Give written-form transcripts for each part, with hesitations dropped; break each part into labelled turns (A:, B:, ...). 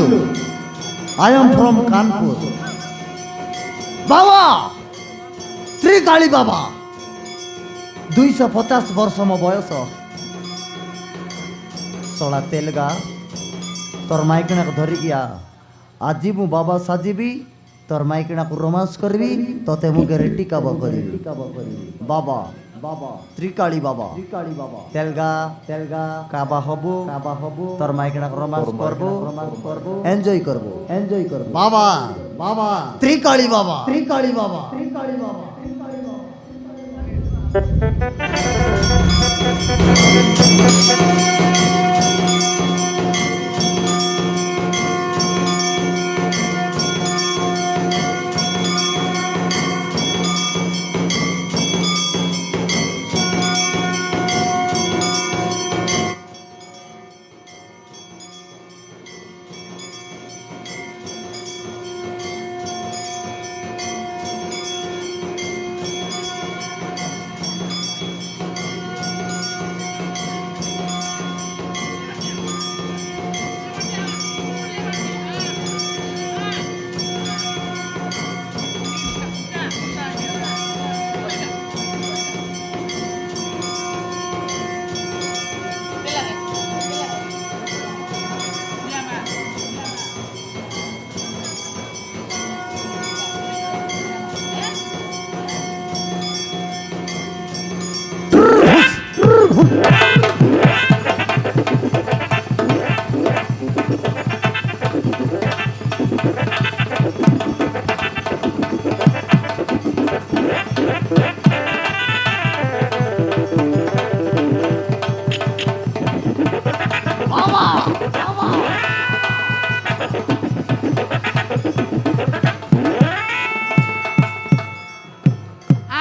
A: Hello, I am from Kanpur. Baba, Sri Kali Baba. 250 ବର୍ଷ ମୋ ବୟସ ଶଳା ତେଲଗା ତୋର ମାଇକିଣାକୁ ଧରିକି ଆଜି ମୁଁ ବାବା ସାଜିବି ତୋର ମାଇକିଣାକୁ ରୋମାନ୍ସ କରିବି ତତେ ମୁଁ ଗେରେଟି କାବ କରିବି ବାବା ବାବା ତ୍ରିକାଳି ବାବା ତେଲଗା କାବା ହବୁ ତୋର ମାଇକିଣାକୁ ରୋମାନ୍ସ କରବୁ ଏନ୍ଜୟ କରବୁ ବାବା ବାବା ତ୍ରିକାଳି ବାବା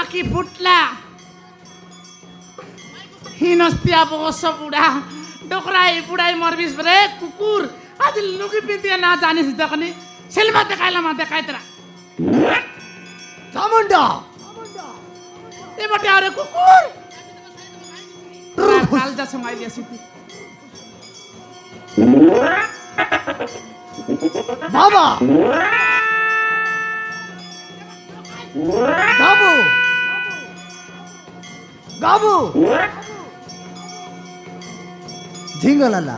B: आखी फुटला हिनस्तिया बस बुढा डोक्राई बुढाई मर्बिस रे कुकुर आज लुकी पितिया ना जाने सिद्ध कनी सेलमा देखाइ तेरा
A: चामुंडा
B: ए बटे अरे कुकुर काल जा समाइलिया सिटी
A: बाबा गाबू झिंगलाला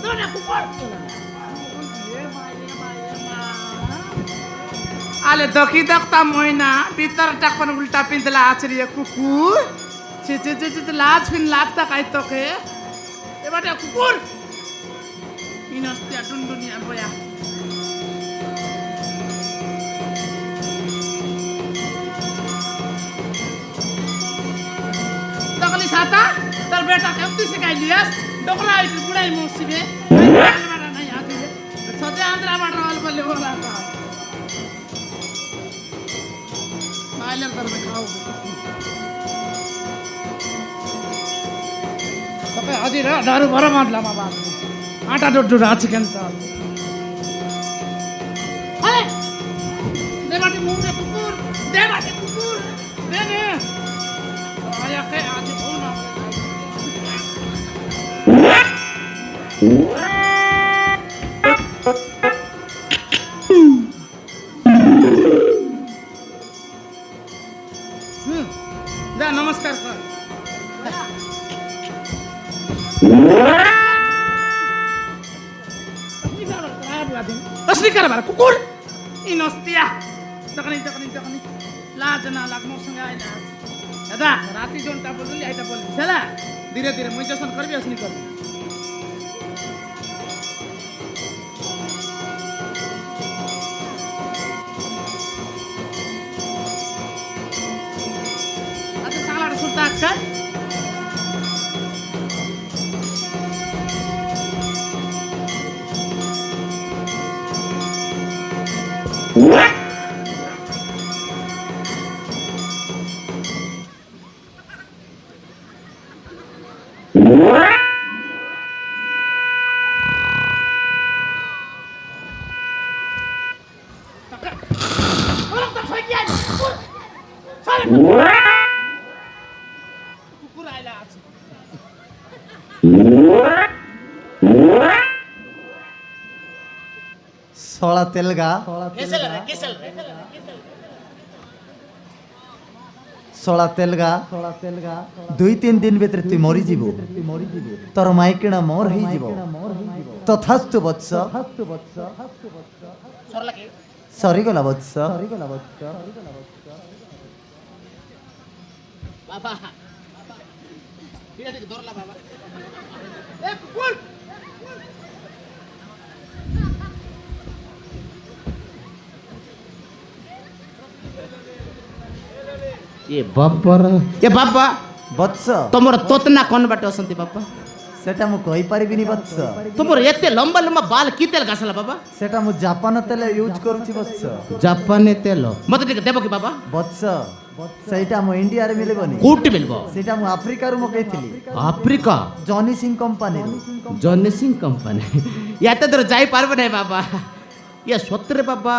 B: दोना कुकुर आले दखी दखता मोइना भीतर टाकपन उल्टा पिंदला आचरिया कुकुर छि लाज फिन लागता काय तोके ए बटे कुकुर इनस्तिया दुनिया बोया तकली साता तर बेटा कति सिकाइलियस डोकरा आइ बुढाइ मोसिबे मारा नै आथे सधैँ आन्द्राबाट अल्पले बोला त माइलर तर खाऊ तपाईँ हजुर दारू भर मादलामा बात आटा डोडो राचिकन त अरे देबाटे मुरे कुकुर दे ने आया के आज फोन दा नमस्कार सर असली कर बार कुकुर इनस्तिया तकनी लाज ना लाग्नु सँग आइला दादा राति जोन ता बोलली आइता बोल छला धीरे धीरे मुई जसन करबी असली कर अच्छा साला सुता का कुकुर आइला आज
A: ଶଳା ତେଲଗା ଶଳା ତେଲଗା 2-3 ଦିନ ଭିତରେ ତୁଇ ମରିଯିବୁ ତୋର ମାଇକିଣା ମୋର ହେଇଯିବ ତଥାସ୍ତୁ ବତ୍ସ ସରିଗଲା ବତ୍ସ
B: ବାବା ଟିକେ ଧରଲା ବାବା ଏ କୁକୁର ଏ ବାବା
A: ବତ୍ସ
B: ତମର ତୋତନା କନ ବାଟେ ଅଛନ୍ତି ବାବା
A: ସେଟା ମୁଁ କହିପାରିବିନି ବତ୍ସ
B: ତମର ଏତେ ଲମ୍ବା ଲମ୍ବା ବାଲ କି ତେଲ ଘାସଲା ବାବା
A: ସେଟା ମୁଁ ଜାପାନ ତେଲ ୟୁଜ କରୁଛି ବତ୍ସ
B: ଜାପାନୀ ତେଲ ମତେ ଟିକେ ଦେବ କି ବାବା
A: ବତ୍ସ ସେଇଟା ଆମ ଇଣ୍ଡିଆରେ ମିଳିବନି
B: କୋଉଠି ମିଳିବ
A: ସେଇଟା ମୁଁ ଆଫ୍ରିକାରୁ ମଗେଇଥିଲି
B: ଆଫ୍ରିକା
A: ଜନି ସିଂ କମ୍ପାନୀରୁ
B: ଜନି ସିଂ କମ୍ପାନୀ ଏତେ ଦୂର ଯାଇପାରିବ ନାହିଁ ବାବା ଇଏ ସତରେ ବାବା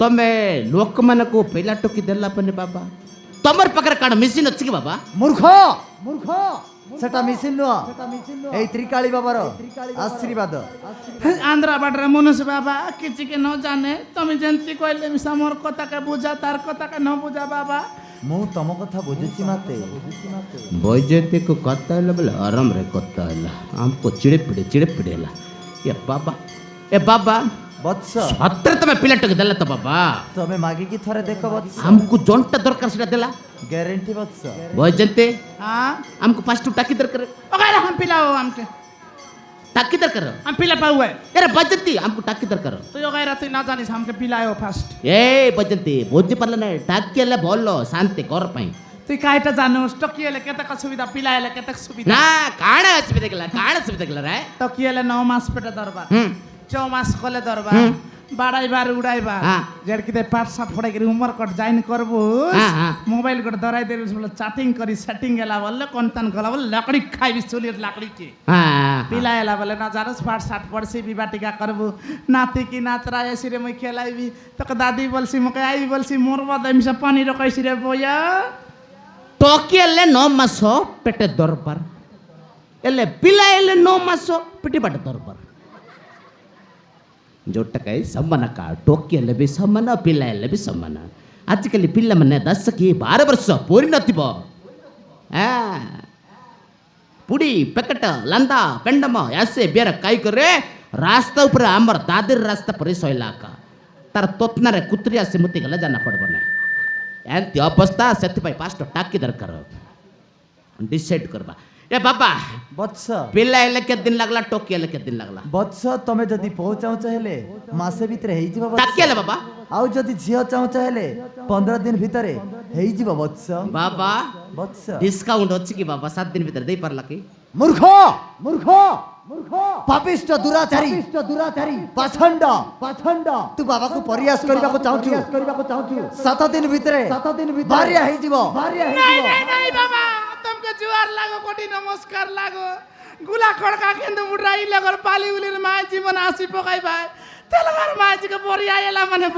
B: ତମେ ଲୋକମାନଙ୍କୁ ପିଲା ଟୋକି ଦେଲା ପରେ ବାବା ତମର ପାଖରେ କାଣ ମେସିନ୍ ଅଛି କି ବାବା
A: ମୂର୍ଖ ସେଟା ମିସିନ୍ ନୁହଁ ଏଇ ତ୍ରିକାଳି ବାବାର ଆଶୀର୍ବାଦ
B: ଆନ୍ଧ୍ରା ବାଟରେ ମନୁଷ୍ୟ ବାବା କିଛି କି ନ ଜାନେ ତମେ ଯେମିତି କହିଲେ ମିଶା ମୋର କଥା କେ ବୁଝା ତାର କଥା କେ ନ ବୁଝା ବାବା
A: ମୁଁ ତମ କଥା ବୁଝୁଛି ମାତେ
B: ବୈଜୟନ୍ତିକ କଥା ହେଲା ବୋଲେ ଆରାମରେ କଥା ହେଲା ଆମକୁ ଚିଡ଼େ ପିଡ଼େ ହେଲା ଏ ବାବା
A: ବତ୍ସ
B: ସତରେ ତମେ ପିଲାଟାକୁ ଦେଲା ତ ବାବା
A: ତମେ ମାଗିକି ଥରେ ଦେଖ ବତ୍ସ
B: ଆମକୁ ଯୋନଟା ଦରକାର ସେଟା ଦେଲା
A: ଗ୍ୟାରେଣ୍ଟି ବତ୍ସ
B: ବୈଜୟନ୍ତି हमको फास्ट टाकी दरकार अगर हम पिलाओ हमके टाकी दरकार हम पिला पाऊ है अरे बजती हमको टाकी दरकार तो यो गैर तू ना जानिस हमके पिलाओ फास्ट ए बजती बुझी पारले ना टाकी ले बोलो शांति कर पाई तू कायटा जानोस टकियले केतक सुविधा पिलायले केतक सुविधा ना काण सुविधा गेला रे टकियले 9 मास पेट दरबार 6 मास कले दरबार बाड़ाइबार उड़ाइबार जेड़किते पाठ साठ पढ़ाई करी उमर कट जाइन करबो मोबाइल कट दराई दे बोले चैटिंग करी सेटिंग गेला बोले कंतन गला बोले लकड़ी खाइबी चुली लकड़ी के पिलायला बोले ना जानस पाठ साठ पढ़सी विवाह टीका करबो नाती की नातरा ऐसी रे मैं खेलाइबी तो दादी बोलसी मके आई बोलसी मोर बदम से पानी रखैसी रे बोया टोकियले 9 मास पेटे दरबार एले पिलायले 9 मास पेटी बाटे दरबार जोटा कहीं सम्मान का टोकियले भी सम्मान पिलायले भी सम्मान आजिकल पिला मैंने 10 की 12 वर्ष पूरी नथिब पुड़ी पैकेट लंदा पेंडम ऐसे बेर कई करे रास्ता ऊपर आमर दादर रास्ता पर सोइला का तार तोतना रे कुत्री आसी मुति गला जाना पड़बो नै एंती अवस्था सेति पई पास्ट टाकी दरकार डिसाइड करबा ए बाबा
A: बत्स
B: पिलायले के दिन लागला टोकियले के दिन लागला
A: बत्स तमे जदी पहुंचाउ चाहेले मासे भीतर हेई जिवो
B: टाकियले बाबा
A: आउ जदी झियो चाउ चाहेले 15 दिन भीतरे हेई जिवो बत्स
B: बाबा
A: बत्स
B: डिस्काउंट अछि कि बाबा 7 दिन भीतर देई परला कि
A: मूर्ख पापिष्ट दुराचारी पाछंड तू बाबा को प्रयास करबा को चाहछु 7 दिन भीतरे भारिया हेई जिवो
B: नहीं बाबा तुमके जुआर लागो कोटी नमस्कार लागो गुला खड़का केंदु मुड्राई लगर पाली उलिर माय जीवन आसी पकाई भाई तेलगार माय जी के बोरिया एला माने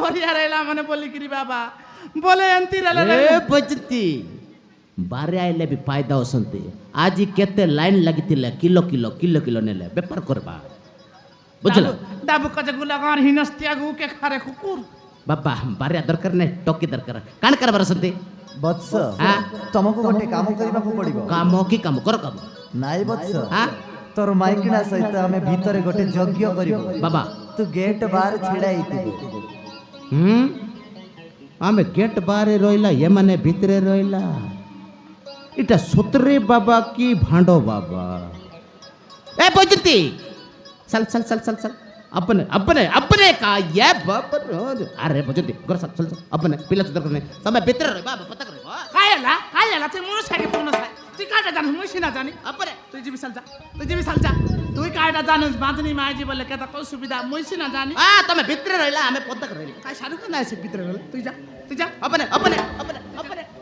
B: बोली गिरी बाबा बोले अंती रे ए बजती बारे आइले भी फायदा होसंती आज केते लाइन लागितिले किलो नेले बेपार करबा बुझला दाबु कजे गुला गार हिनस्तिया गु के खारे कुकुर बाबा बारे दरकार नै टोकी दरकार कान करबार संती
A: बत्स तुमको गोटे काम करबा को पड़िबो
B: काम की काम कर काम
A: नाई बत्स तोर माइकिना सहित हमें भीतर गोटे यज्ञ करिबो
B: बाबा
A: तू गेट बाहर छिड़ाइतिबो
B: हमें गेट बाहर रोइला ये माने भीतरे रोइला इटा सुतरे बाबा की भांडो बाबा ए बजती चल अपने का ये बाबा अरे बजती घर चल अपने पिला सुधर करने समय भीतर रह बाबा पता करे कायला ते मुनु साके पुनो साय तू काटा जान मुसी ना जानी अपने तू जी विशाल जा तू काटा जान बांधनी माजी बोले केता को सुविधा मुसी ना जानी तमे भीतर रहला हमें पता करे काय सारू का ना से भीतर रहला तू जा अपने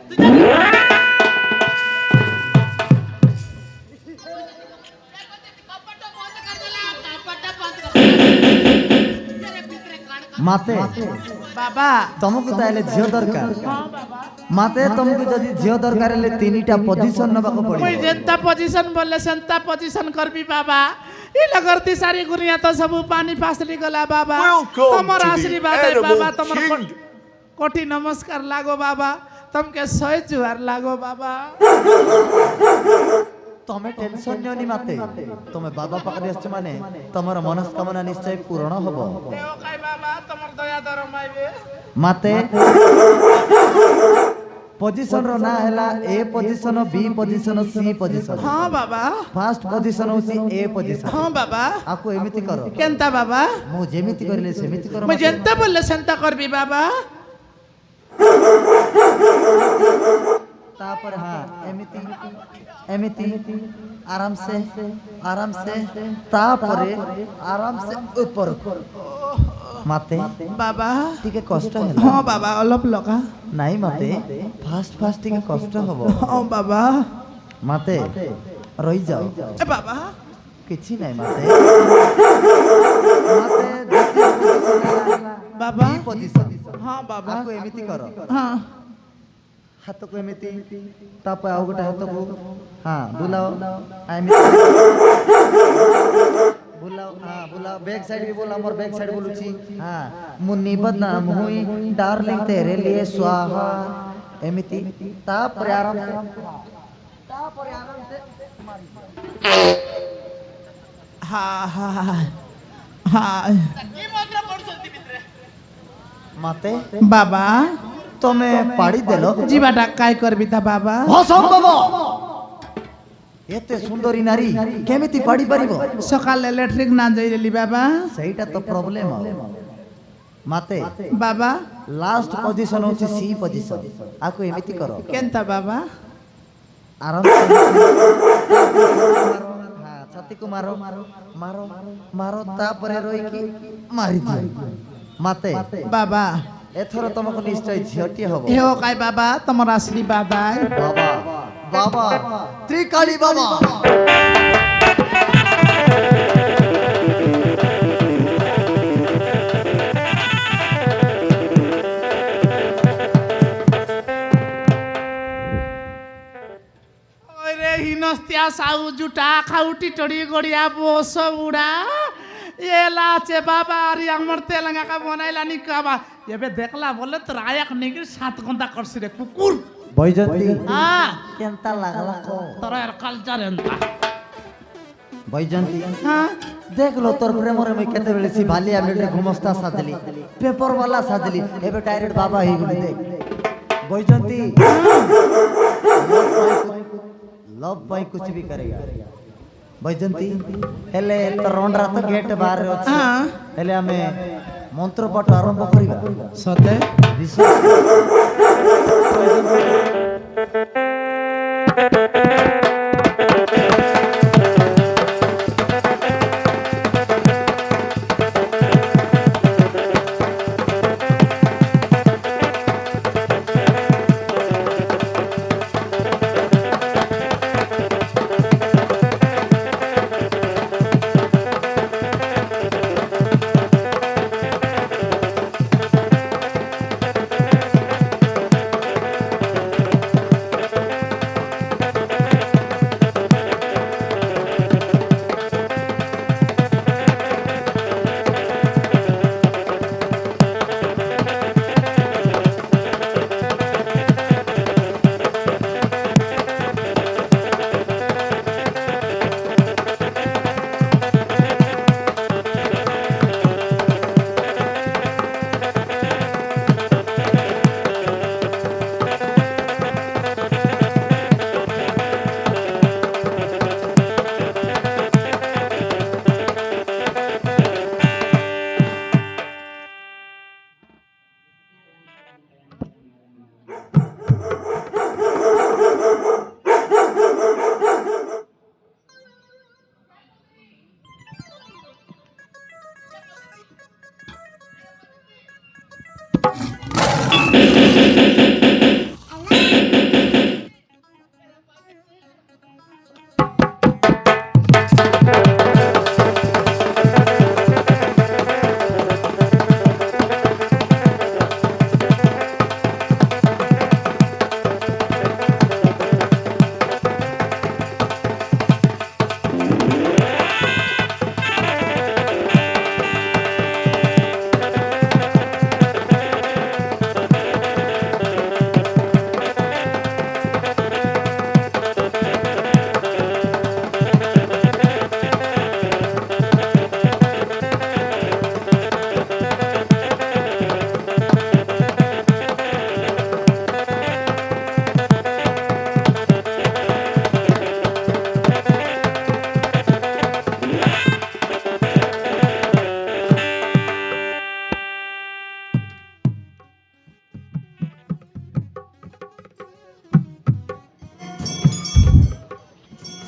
B: तू जा
A: মাতে
B: বাবা
A: ତମକୁ ତାହେଲେ ଝିଅ ଦରକାର
B: ହଁ ବାବା
A: ମାତେ ତମକୁ ଯଦି ଝିଅ ଦରକାର ହେଲେ ତିନିଟା ପୋଜିସନ ନେବାକୁ
B: ମୁଇଁ
A: ପଡିବ
B: ଯେନ୍ତା ପୋଜିସନ ବୋଲେ ସେନ୍ତା ପୋଜିସନ করবি বাবা ই লগরতি সারি গুনিয়া তো সব পানি ফাসলি গলা বাবা
C: Welcome
B: তোমার
C: to the
B: আশীর্বাদ
C: animal
B: বাবা তোমার
C: kingdom.
B: কোটি নমস্কার লাগো বাবা তোমাকে শয়ে জুয়ার লাগো বাবা
A: ତମେ ଟେନସନ ନିଅନି ମାତେ ତମେ ବାବା ପାଖରେ ଆସିଛ ମାନେ ତମର ମନସ୍କାମନା ନିଶ୍ଚୟ ପୂରଣ ହବ
B: দেও কাই বাবা তোমার দয়া দরমাইবে
A: ମାତେ ପୋଜିସନ ର ନାଁ ହେଲା ଏ ପୋଜିସନ ବି ପୋଜିସନ ସି ପୋଜିସନ
B: হ্যাঁ বাবা
A: ଫାଷ୍ଟ ପୋଜିସନ ହଉଛି ଏ ପୋଜିସନ
B: হ্যাঁ বাবা
A: ଆକୁ ଏମିତି କର
B: কেনতা বাবা
A: ମୁଁ ଯେମିତି କରିଲେ ସେମିତି କର
B: মুই
A: ମାତେ।
B: যেন্তা বললে সেন্তা করবি বাবা
A: ତାପରେ ହଁ ଏମିତି ଏମିତି ଆରାମସେ ତାପରେ ଆରାମସେ ଉପରକୁ ମାତେ
B: বাবা
A: ଟିକେ କଷ୍ଟ ହେଲା
B: হ্যাঁ বাবা অলপ লগা
A: ନାଇଁ ମାତେ ଫାଷ୍ଟ ଟିକେ କଷ୍ଟ ହବ
B: হ্যাঁ ବାবা
A: ମାତେ ରହିଯାଅ
B: এ বাবা
A: କିଛି ନାହିଁ ମାତେ ମାତେ ଦ୍ୱିତୀୟ position ହେଲା
B: বাবা
A: B position।
B: হ্যাঁ বাবা
A: ଆକୁ ଏମିତି କର
B: হ্যাঁ
A: ହାତକୁ ଏମିତି ତାପରେ ଆଉ ଗୋଟେ ହାତକୁ ହଁ ବୁଲାଅ ଏମିତି ବୁଲାଅ ହଁ ବୁଲାଅ ବ୍ୟାକ୍ ସାଇଡ୍ ବି ବୁଲାଅ ମୋର ବ୍ୟାକ୍ ସାଇଡ୍ ବୁଲୁଛି ହଁ ମୁନି ବଦନାମ ହୁଇ ଡାର୍ଲିଂ ତେରେ ଲିଏ ସ୍ୱାହା ଏମିତି ତାପରେ ଆରାମସେ
B: হ্যাঁ হ্যাঁ হ্যাঁ
A: মাতে
B: বাবা
A: ତମେ ପାଡ଼ି ଦେଲ
B: ଯିବାଟା କାଇ করবি তা বাবা
A: ଅସମ୍ଭବ ଏତେ ସୁନ୍ଦରୀ ନାରୀ କେମିତି ପାଡ଼ି ପାରିବ
B: সকালে ল্যাট্রিক না যাইলি বাবা
A: ସେଇଟା ତ ପ୍ରୋବ୍ଲେମ ମାତେ
B: বাবা
A: ଲାଷ୍ଟ ପୋଜିସନ ହଉଛି ସି ପୋଜିସନ ଆକୁ ଏମିତି କର
B: কেনতা বাবা
A: ଆରାମସେ ହଁ ଛାତିକୁ ମାର ମାର ମାର ତାପରେ ରହିକି ମାରିଦିଅ ମାତେ
B: বাবা
A: ଏଥର ତମକୁ ନିଶ୍ଚୟ ଝିଅଟିଏ ହବ
B: হেও কাই বাবা তোমার আশীর্বাদ আয়
A: ବାବା ବାବା ତ୍ରିକାଳି ବାବା
B: ওরে হিনস্তিয়া সাউ জুটা খাউটি টড়ি গড়িয়া বস বুড়া এলা আছে বাবা আরে আমার তেলেঙ্গা কা বনাইলানি কাবা এবে দেখলা বলে তোর আয়াক নিগি 7 ঘন্টা করছি রে কুকুর
A: ବୈଜନ୍ତୀ
B: হ্যাঁ
A: କେନ୍ତା ଲାଗଲା କହ
B: তোর এর কালচার এন্তা
A: ବୈଜନ୍ତୀ
B: হ্যাঁ
A: দেখলো তোর প্রেমরে মুই কেতেবেলে সি ভালিয়া মিলে ঘুমস্তা সাজলি পেপার वाला সাজলি এবে ডাইরেক্ট বাবা হইগলি দেখ বৈজন্তী लव पाई कुछ भी करेगा बैजंती हेले तो रंडरा तो गेट बाहर अछि
B: হ্যাঁ
A: हेले हमें मंत्र पाठ आरंभ करिबा
B: সতে
A: विश्वास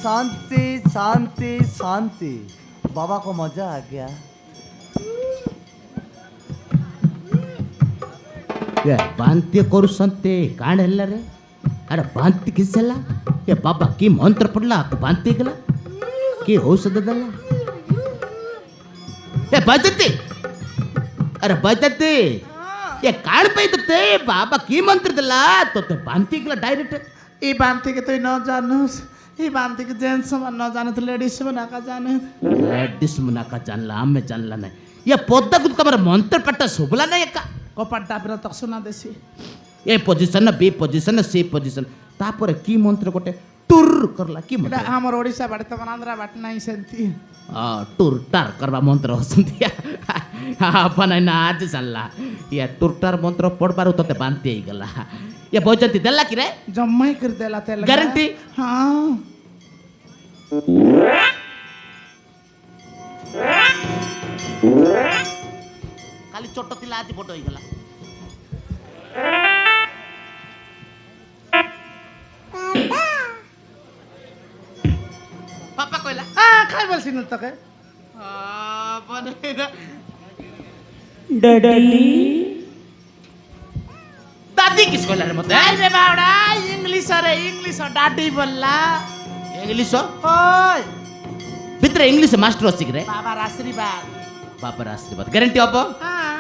A: शांति शांति शांति। बाबा को मजा आ गया।
C: बांति करुसंते काण हेला रे? अरे बांति किसला? ये बाबा की मंत्र पड़ला को बांति गला? की औषध दला? ये बजते? अरे बजते? ये काण पे ते बाबा की मंत्र दला तो ते बांति गला डायरेक्ट।
B: ई बांती के तो न जानस, ई बांती के जेंट्स मन न जाने तो लेडीज मन का जाने।
C: लेडीज मुना का जानला हमें जानला नहीं। ये पोता कुछ तमर मंत्र पट्टा सुबला नहीं का?
B: को पट्टा फिर तक सुना देसी।
C: ए पोजिशन बी पोजिशन सी पोजिशन तापर की मंत्र गोटे टुर करला की
B: एटा
C: मंत्र
B: हमर ओडिसा बाटे तमन आंध्रा बाटे नाही सेंती।
C: टुर टार करबा मंत्र होसंती अपन ना आज जानला ये टुर टार मंत्र पढ़बारु तते बांति ही गला ये भोजंती देला कि रे
B: जम्मै कर देला तेल
C: गारंटी
B: हां
C: खाली छोट तिला आज बड़ होई गला पापा कहला
B: काय बोलছিস तके
C: दादी किस कहला रे मते
B: अरे बावड़ा इंग्लिश डाडी बोलला
C: इंग्लिश
B: ओय
C: भितर इंग्लिश मास्टर सिख रे
B: बाबा आशीर्वाद
C: बापर आशीर्वाद ग्यारंटी हब
B: हां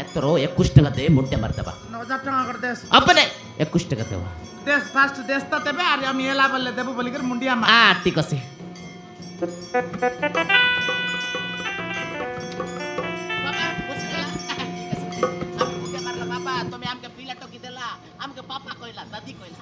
C: एतरो 21 टका दे मुट्टे मारदबा
B: 9000 টাকা করে দেস
C: अपने 21 टका देवा
B: দেস ফার্স্ট দেস তা দেবে আর আমি এলা বললে দেব বলি করে মুন্ডিয়া মা
C: ठीक আছে बाबा खुश गेला ठीक আছে हम मुट्टे मारला बाबा তুমি আমকে পিলা টকি দেলা আমকে पापा কইলা दादी কইলা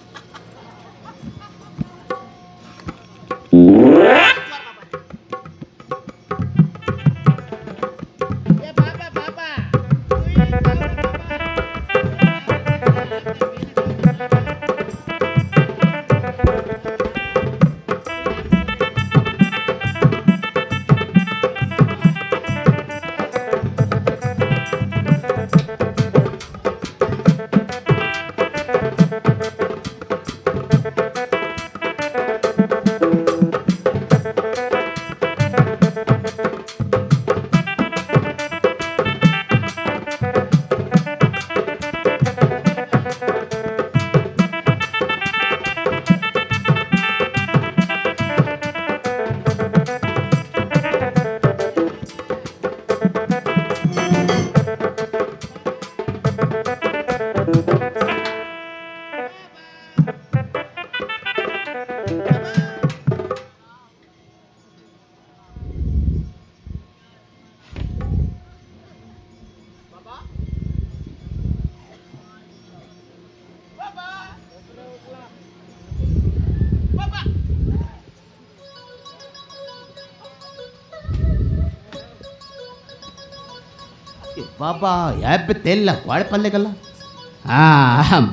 C: बाबा याबे तेल क्वाड़ पल्ले गला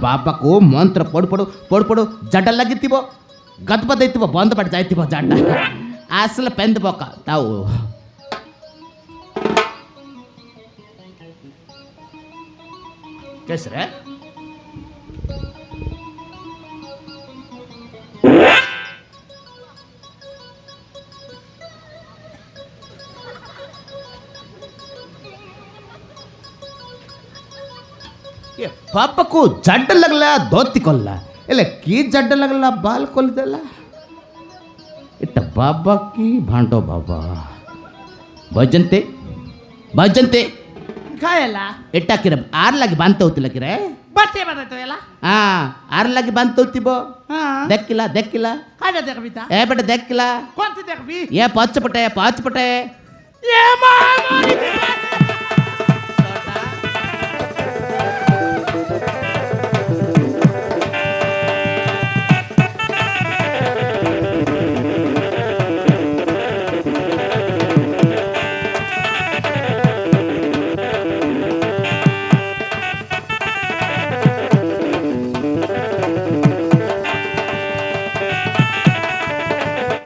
C: बाबा को मंत्र पड़ू पड़ू पड़ू पड़ू जड लगी गदबद बंद पड़ जाए जड आसल पेंद बोक ताऊ कैसे रे ये पापा को जड लगला धोती कोल्ला एले की जड लगला बाल कोल देला इट्टा बाबा की भांडो बाबा भजनते भजनते
B: ಕಾಯಲ್ಲ
C: ಇಟ್ಟಾಕಿರ ಆರ್ ಲಾಗಿ ಬಾಂತ ಹೋತಿಲ್ಲ ಕಿರೆ
B: ಬಟ್ಟೆ ಬದೈತೋ ಎಲ್ಲ
C: ಹಾ ಆರ್ ಲಾಗಿ ಬಾಂತ ಹೋತಿಬೋ
B: ಹಾ
C: ದಕ್ಕಿಲ್ಲ ದಕ್ಕಿಲ್ಲ
B: ಕಾಯ देखबिता
C: ಏ ಬಟ ದಕ್ಕಿಲ್ಲ
B: कोणती देखबी
C: ಏ ಪಾಚಪಟೆ
B: ये मामा